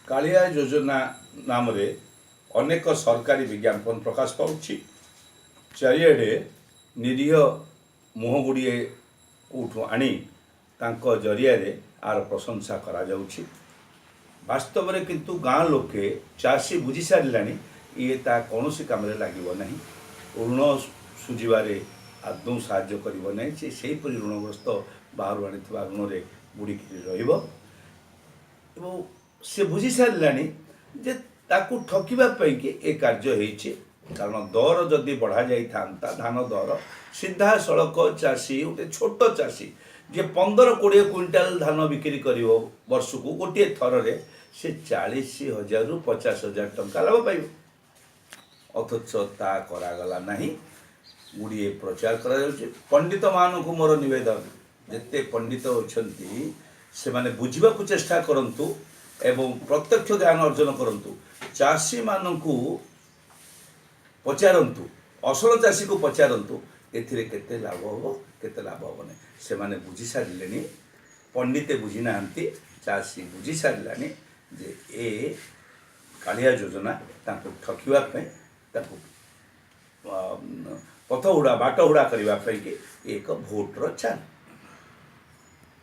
कालिया योजना नाम रे अनेक सरकारी विज्ञापन प्रकाश पाउछि। चारिआडे निरीह मुह गुड़िए उठू आनी तांको जरिया आर प्रशंसा करा जाउछि। वास्तव में किंतु गाँ लोके चाषी बुझी सारे ये ता कौन कम लगे ना ऋण सुझे आदौ साहाय्य कर ऋणग्रस्त बाहर आनी ऋण में बुड़िक सी बुझी सारे जे ताकू ठकिबाई ए कार्य होइछि। कारण दर जदि बढ़ा जाई था धान दर सीधा सड़क चाषी गोटे छोट चाषी जे 15-20 क्विंटाल धान बिक्री कर वर्ष को गोटे थर रे से 40,000 रु 50,000 टंका लाभ पाइब। अथच ता करागला नहीं गुड़िए प्रचार करा पंडित मान को मोर निवेदन जिते पंडित अच्छी से माने बुझा चेष्टा करंतु एवं प्रत्यक्ष ज्ञान अर्जन करंतु। चाषी मानू पचारतु असल चाषी को पचारतु एथिरे केते लाभ हो केते लाभ होने से माने बुझी सारे पंडिते बुझी ना चाषी बुझी सारे जे ए कालिया योजना तांको ठकिबा पथ उड़ा बाट उड़ा करने एक भोटर चाल।